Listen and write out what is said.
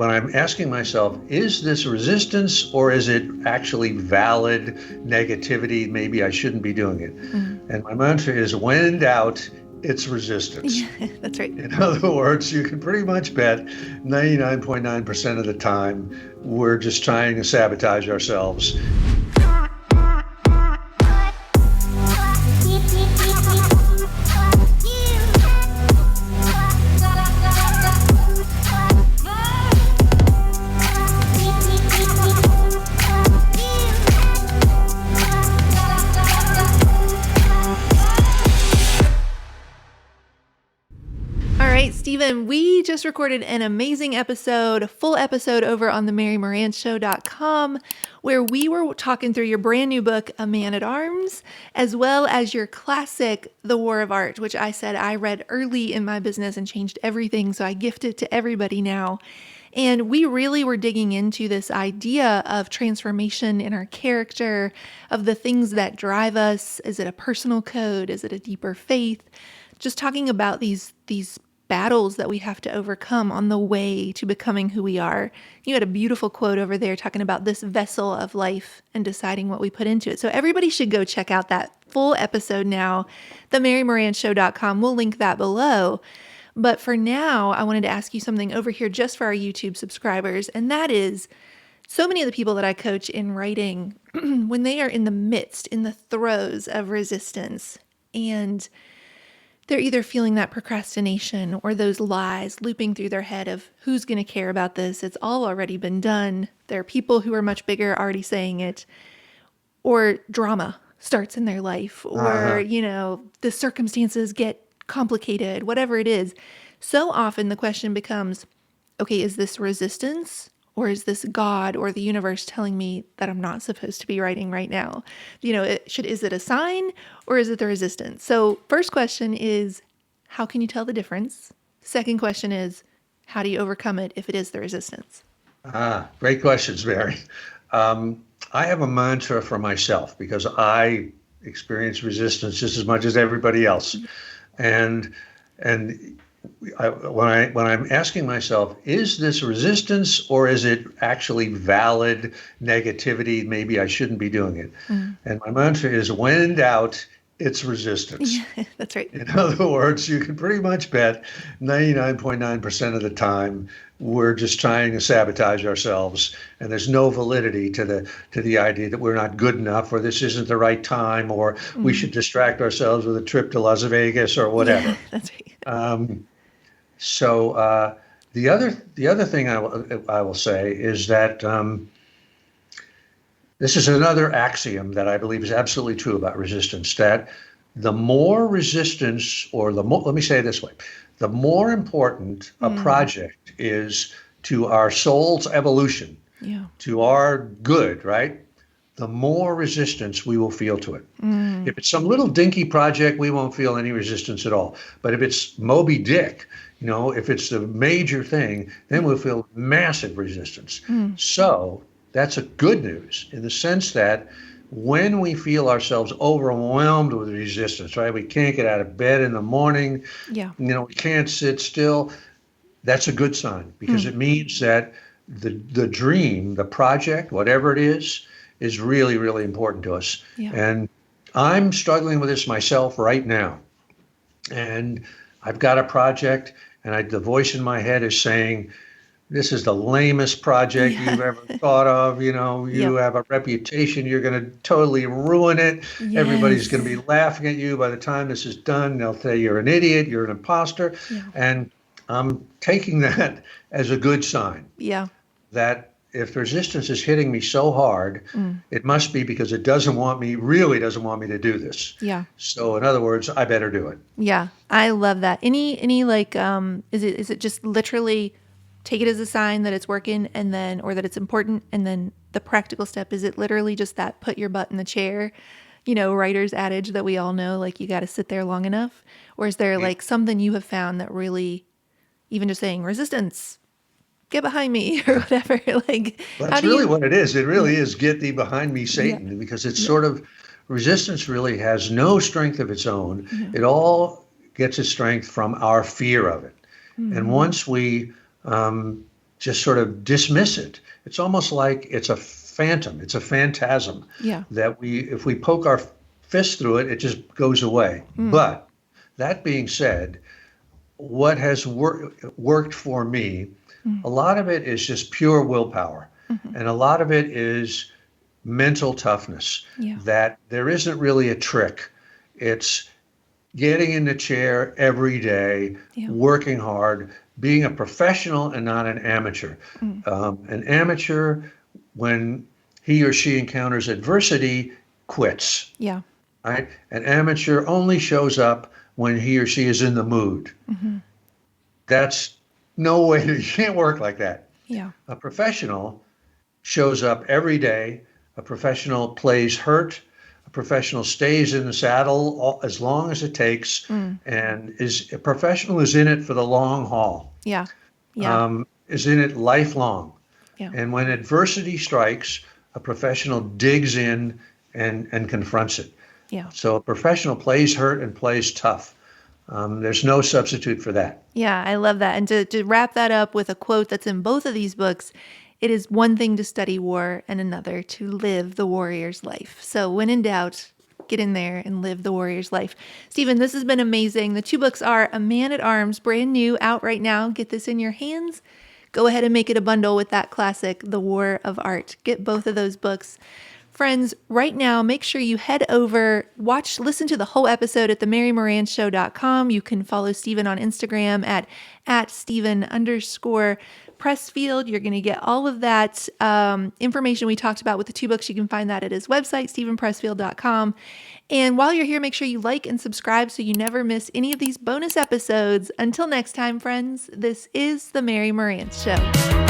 when I'm asking myself, is this resistance or is it actually valid negativity? Maybe I shouldn't be doing it. And my mantra is, when in doubt, it's resistance. Yeah, that's right. In other words, you can pretty much bet 99.9% of the time we're just trying to sabotage ourselves. Steven, we just recorded an amazing episode, a full episode over on the MaryMarantzShow.com, where we were talking through your brand new book, A Man at Arms, as well as your classic, The War of Art, which I said I read early in my business and changed everything, so I gift it to everybody now. And we really were digging into this idea of transformation in our character, of the things that drive us. Is it a personal code? Is it a deeper faith? Just talking about these battles that we have to overcome on the way to becoming who we are. You had a beautiful quote over there talking about this vessel of life and deciding what we put into it. So everybody should go check out that full episode now, theMaryMarantzShow.com. We'll link that below. But for now, I wanted to ask you something over here just for our YouTube subscribers, and that is, so many of the people that I coach in writing, when they are in the throes of resistance, and they're either feeling that procrastination or those lies looping through their head of who's going to care about this? It's all already been done. There are people who are much bigger already saying it. Or drama starts in their life, or, the circumstances get complicated, whatever it is. So often the question becomes, okay, is this resistance? Or is this God or the universe telling me that I'm not supposed to be writing right now? Is it a sign or is it the resistance? So first question is, how can you tell the difference? Second question is, how do you overcome it if it is the resistance? Great questions, Mary. I have a mantra for myself because I experience resistance just as much as everybody else. And when I'm asking myself, is this resistance or is it actually valid negativity? Maybe I shouldn't be doing it. And my mantra is, when in doubt, it's resistance. Yeah, that's right. In other words, you can pretty much bet 99.9% of the time we're just trying to sabotage ourselves, and there's no validity to the idea that we're not good enough, or this isn't the right time, or we should distract ourselves with a trip to Las Vegas or whatever. Yeah, that's right. So the other thing I will say is that this is another axiom that I believe is absolutely true about resistance, that the more resistance, or let me say it this way, the more important a project is to our soul's evolution, to our good, right? The more resistance we will feel to it. If it's some little dinky project, we won't feel any resistance at all. But if it's Moby Dick, if it's the major thing, then we'll feel massive resistance. So that's a good news in the sense that when we feel ourselves overwhelmed with resistance, right? We can't get out of bed in the morning. We can't sit still. That's a good sign because it means that the dream, the project, whatever it is really, really important to us. And I'm struggling with this myself right now. And I've got a project, and the voice in my head is saying, this is the lamest project you've ever thought of. You have a reputation. You're going to totally ruin it. Yes. Everybody's going to be laughing at you by the time this is done. They'll say you're an idiot. You're an imposter. And I'm taking that as a good sign. That if resistance is hitting me so hard, it must be because it really doesn't want me to do this. So in other words, I better do it. Yeah, I love that. Any is it just literally take it as a sign that it's working or that it's important, and then the practical step, is it literally just that put your butt in the chair, writer's adage that we all know, like you got to sit there long enough? Or is there like something you have found that really, even just saying resistance, get behind me or whatever, like that's really what it is. It really is get thee behind me, Satan, because it's sort of, resistance really has no strength of its own. It all gets its strength from our fear of it. And once we just sort of dismiss it. It's almost like it's a phantom. It's a phantasm Yeah. that if we poke our fist through it, it just goes away. But that being said, what has worked for me, a lot of it is just pure willpower. And a lot of it is mental toughness, that there isn't really a trick. It's getting in the chair every day, working hard, being a professional and not an amateur. An amateur, when he or she encounters adversity, quits. Yeah. Right? An amateur only shows up when he or she is in the mood. That's no way you can't work like that. Yeah. A professional shows up every day. A professional plays hurt. A professional stays in the saddle as long as it takes, and a professional is in it for the long haul. Yeah. Yeah. Is in it lifelong. Yeah. And when adversity strikes, a professional digs in and confronts it. Yeah. So a professional plays hurt and plays tough. There's no substitute for that. Yeah, I love that. And to wrap that up with a quote that's in both of these books, it is one thing to study war and another to live the warrior's life. So when in doubt, get in there and live the warrior's life. Steven, this has been amazing. The 2 books are A Man at Arms, brand new, out right now. Get this in your hands. Go ahead and make it a bundle with that classic, The War of Art. Get both of those books. Friends, right now, make sure you head over, listen to the whole episode at themarymarantzshow.com. You can follow Steven on Instagram at Steven_Pressfield. You're going to get all of that information we talked about with the 2 books. You can find that at his website, stevenpressfield.com. And while you're here, make sure you like and subscribe so you never miss any of these bonus episodes. Until next time, friends, this is The Mary Marantz Show.